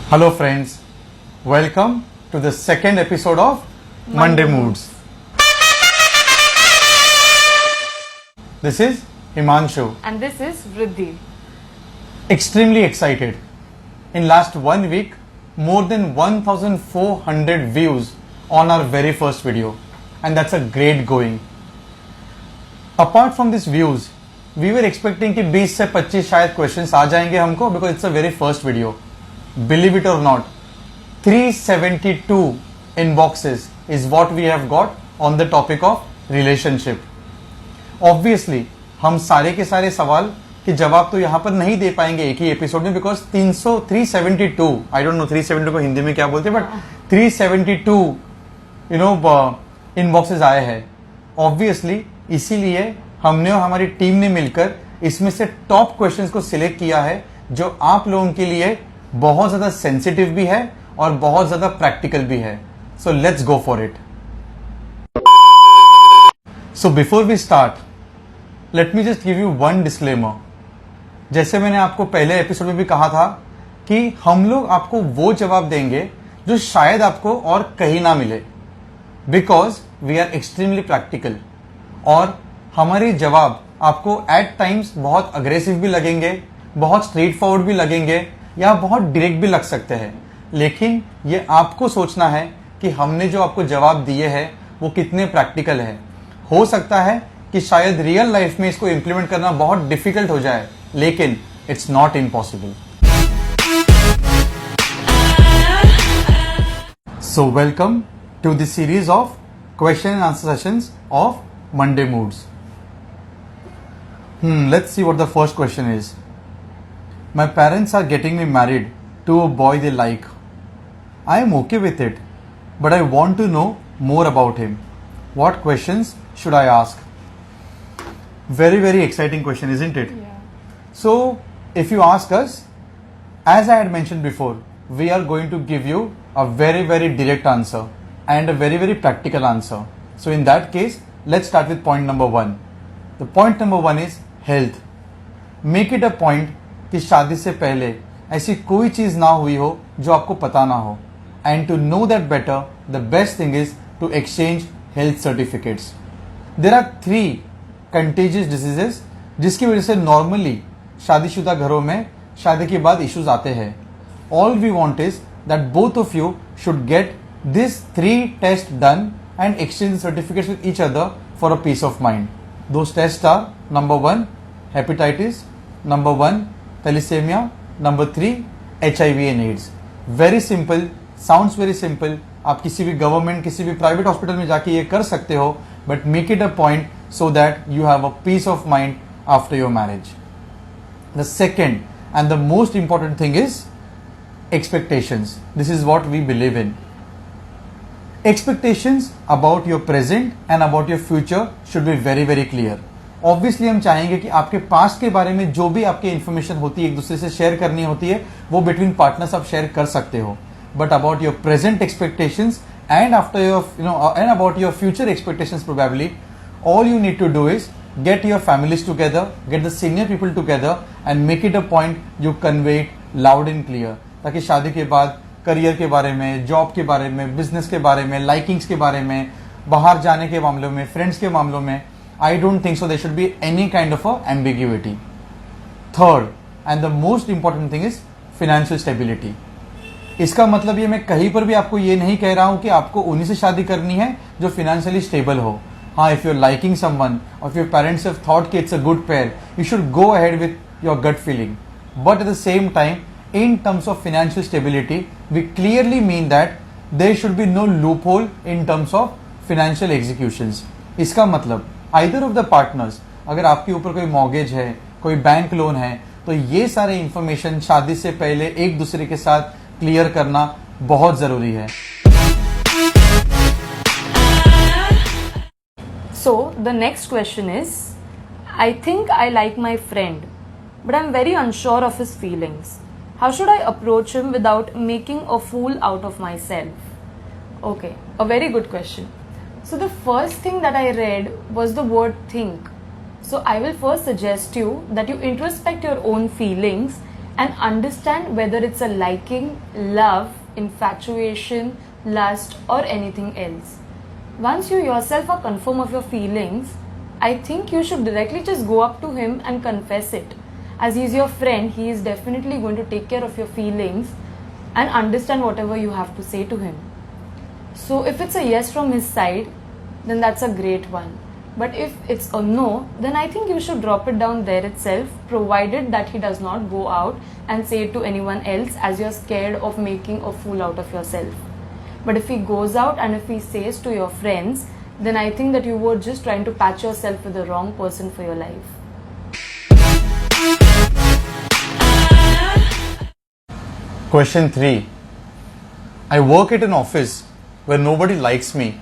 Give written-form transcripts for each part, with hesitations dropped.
Hello friends, welcome to the second episode of Monday Moods. This is Himanshu. And this is Vriddhi. Extremely excited. In last 1 week, more than 1400 views on our very first video, and that's a great going. Apart from these views, we were expecting कि 20 से 25 शायद questions आ जाएंगे हमको because it's a very first video. Believe it or not, 372 inboxes is what we have got on the topic of relationship. Obviously, हम सारे के सारे सवाल के जवाब तो यहाँ पर नहीं दे पाएंगे एक ही एपिसोड में बिकॉज 372 आई डोंट नो 372 को हिंदी में क्या बोलते हैं बट 372 इनबॉक्सेस आए हैं. ऑब्वियसली इसीलिए हमने और हमारी टीम ने मिलकर इसमें से टॉप क्वेश्चंस को सिलेक्ट किया है जो आप लोगों के लिए बहुत ज्यादा सेंसिटिव भी है और बहुत ज्यादा प्रैक्टिकल भी है. So let's go for it. So before we start let me just give you one disclaimer. जैसे मैंने आपको पहले एपिसोड में भी कहा था कि हम लोग आपको वो जवाब देंगे जो शायद आपको और कहीं ना मिले because we are extremely practical. और हमारे जवाब आपको एट टाइम्स बहुत अग्रेसिव भी लगेंगे, बहुत स्ट्रेट फॉरवर्ड भी लगेंगे या बहुत डायरेक्ट भी लग सकते हैं. लेकिन ये आपको सोचना है कि हमने जो आपको जवाब दिए हैं वो कितने प्रैक्टिकल है. हो सकता है कि शायद रियल लाइफ में इसको इंप्लीमेंट करना बहुत डिफिकल्ट हो जाए, लेकिन it's not impossible. So welcome to the series of question and answer sessions of Monday moods. Let's see what the first question is. My parents are getting me married to a boy they like. I am okay with it, but I want to know more about him. What questions should I ask? Very, very exciting question, isn't it? Yeah. So, if you ask us, as I had mentioned before, we are going to give you a very, very direct answer and a very, very practical answer. So, in that case, let's start with point number 1. The point number 1 is health. Make it a point कि शादी से पहले ऐसी कोई चीज ना हुई हो जो आपको पता ना हो. And to know that better, the best thing is to exchange health certificates. There are 3 contagious diseases जिसकी वजह से नॉर्मली शादीशुदा घरों में शादी के बाद इश्यूज आते हैं. All we want is that both of you should get these 3 tests done and exchange certificates with each other for a peace of mind. Those tests are number 1 hepatitis, number 1 thalassemia, number 3 HIV and AIDS. Very simple, sounds very simple. आप किसी भी government किसी भी private hospital में जाके ये कर सकते हो, but make it a point so that you have a peace of mind after your marriage. The second and the most important thing is expectations. This is what we believe in. Expectations about your present and about your future should be very, very clear. Obviously हम चाहेंगे कि आपके past के बारे में जो भी आपकी इंफॉर्मेशन होती है एक दूसरे से शेयर करनी होती है वो बिटवीन पार्टनर्स आप शेयर कर सकते हो. But about your present expectations and after your and about your future expectations probably all you need to do is get your families together, get the senior people together and make it a point you convey it loud and clear. ताकि शादी के बाद career के बारे में, job के बारे में, बिजनेस के बारे में, लाइकिंग्स के बारे में, बाहर जाने के मामलों में, फ्रेंड्स के मामलों में, I don't think so there should be any kind of a ambiguity. Third and the most important thing is financial stability. इसका मतलब ये मैं कहीं पर भी आपको ये नहीं कह रहा हूं कि आपको उन्हीं से शादी करनी है जो फाइनेंशियली स्टेबल हो. हाँ, if you are liking someone और if your parents have thought कि it's a good pair, you should go ahead with your gut feeling. But at the same time, in terms of financial stability, we clearly mean that there should be no loophole in terms of financial executions. इसका मतलब either of the partners, अगर आपके ऊपर कोई mortgage है, कोई bank loan है, तो ये सारे इंफॉर्मेशन शादी से पहले एक दूसरे के साथ क्लियर करना बहुत जरूरी है. So, the next question is, I think I like my friend, but I'm very unsure of his feelings. How should I approach him without making a fool out of myself? Okay, a very good question. So the first thing that I read was the word think. So I will first suggest you that you introspect your own feelings and understand whether it's a liking, love, infatuation, lust, or anything else. Once you yourself are confirmed of your feelings, I think you should directly just go up to him and confess it. As he is your friend, he is definitely going to take care of your feelings and understand whatever you have to say to him. So if it's a yes from his side, then that's a great one. But if it's a no, then I think you should drop it down there itself, provided that he does not go out and say it to anyone else as you're scared of making a fool out of yourself. But if he goes out and if he says to your friends, then I think that you were just trying to patch yourself with the wrong person for your life. Question 3. I work at an office where nobody likes me.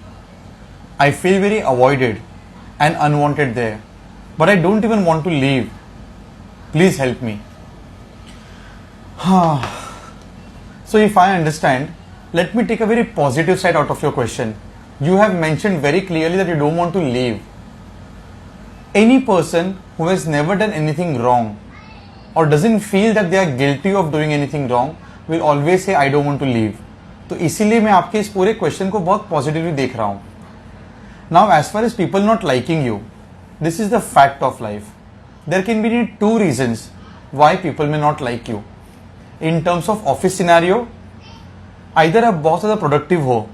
I feel very avoided and unwanted there, but I don't even want to leave. Please help me. So if I understand, let me take a very positive side out of your question. You have mentioned very clearly that you don't want to leave. Any person who has never done anything wrong or doesn't feel that they are guilty of doing anything wrong will always say I don't want to leave. तो इसीलिए मैं आपके इस पूरे question को बहुत positively देख रहा हूं. Now, as far as people not liking you, this is the fact of life. There can be two reasons why people may not like you. In terms of office scenario, either आप बहुत ज़्यादा productive हो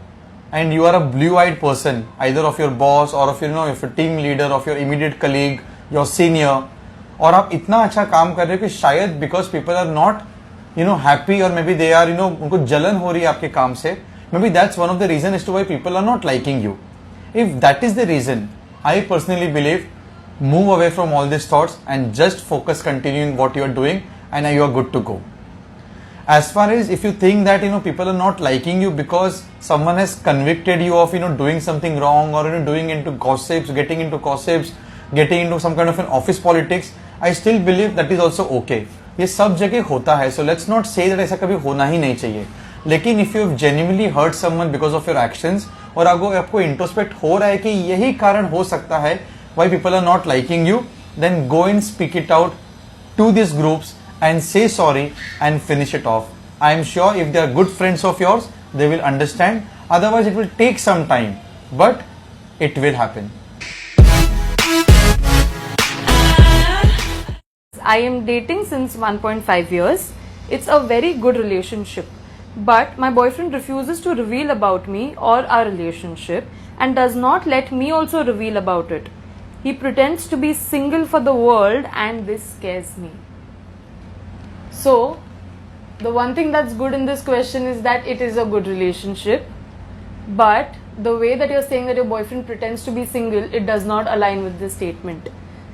and you are a blue-eyed person, either of your boss or of of your team leader, of your immediate colleague, your senior, और आप इतना अच्छा काम कर रहे हो कि शायद because people are not happy or maybe they are उनको जलन हो रही है आपके काम से, maybe that's one of the reason as to why people are not liking you. If that is the reason, I personally believe move away from all these thoughts and just focus continuing what you are doing and you are good to go. As far as if you think that people are not liking you because someone has convicted you of doing something wrong or getting into gossips, getting into some kind of an office politics, I still believe that is also okay. ये सब जगह होता है, so let's not say that ऐसा कभी होना ही नहीं चाहिए. लेकिन if you have genuinely hurt someone because of your actions और आपको इंट्रोस्पेक्ट हो रहा है कि यही कारण हो सकता है why people are not liking you, then go and speak it out to these groups and say sorry and finish it off. I am sure if they are good friends of yours, they will understand. Otherwise, it will take some time, but it will happen. I am dating since 1.5 years. It's a very good relationship. But my boyfriend refuses to reveal about me or our relationship and does not let me also reveal about it. He pretends to be single for the world and this scares me. So, the one thing that's good in this question is that it is a good relationship. But the way that you're saying that your boyfriend pretends to be single, it does not align with this statement.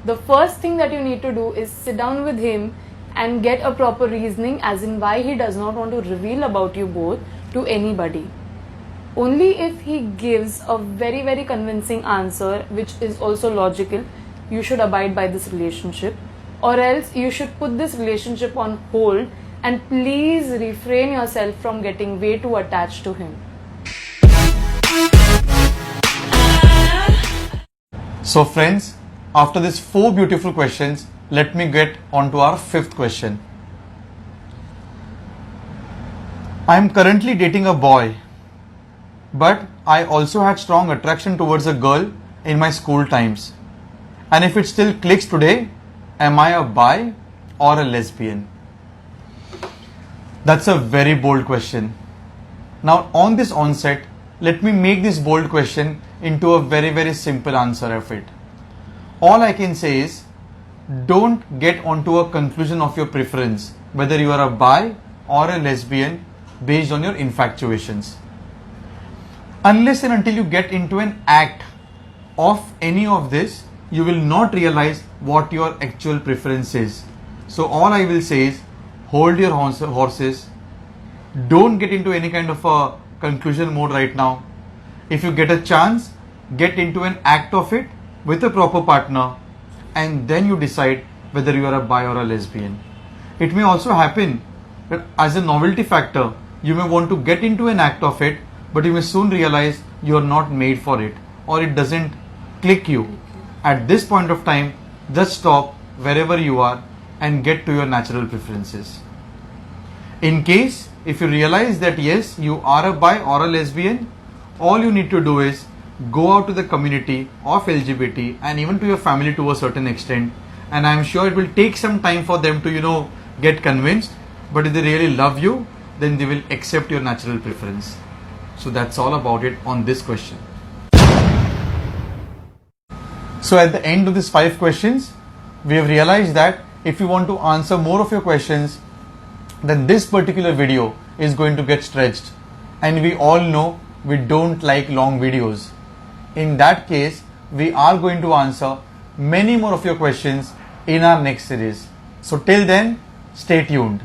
The first thing that you need to do is sit down with him and get a proper reasoning as in why he does not want to reveal about you both to anybody. Only if he gives a very, very convincing answer, which is also logical, you should abide by this relationship, or else you should put this relationship on hold and please refrain yourself from getting way too attached to him. So friends, after these 4 beautiful questions, let me get on to our 5th question. I am currently dating a boy, but I also had strong attraction towards a girl in my school times. And if it still clicks today, am I a bi or a lesbian? That's a very bold question. Now on this onset, let me make this bold question into a very, very simple answer of it. All I can say is, don't get onto a conclusion of your preference, whether you are a bi or a lesbian, based on your infatuations. Unless and until you get into an act of any of this, you will not realize what your actual preference is. So all I will say is, hold your horses. Don't get into any kind of a conclusion mode right now. If you get a chance, get into an act of it with a proper partner, and then you decide whether you are a bi or a lesbian. It may also happen that as a novelty factor, you may want to get into an act of it, but you may soon realize you are not made for it or it doesn't click you. At this point of time, just stop wherever you are and get to your natural preferences. In case if you realize that yes, you are a bi or a lesbian, all you need to do is go out to the community of LGBT and even to your family to a certain extent, and I'm sure it will take some time for them to get convinced, but if they really love you, then they will accept your natural preference. So that's all about it on this question. So at the end of these 5 questions, we have realized that if you want to answer more of your questions, then this particular video is going to get stretched, and we all know we don't like long videos. In that case, we are going to answer many more of your questions in our next series. So till then, stay tuned.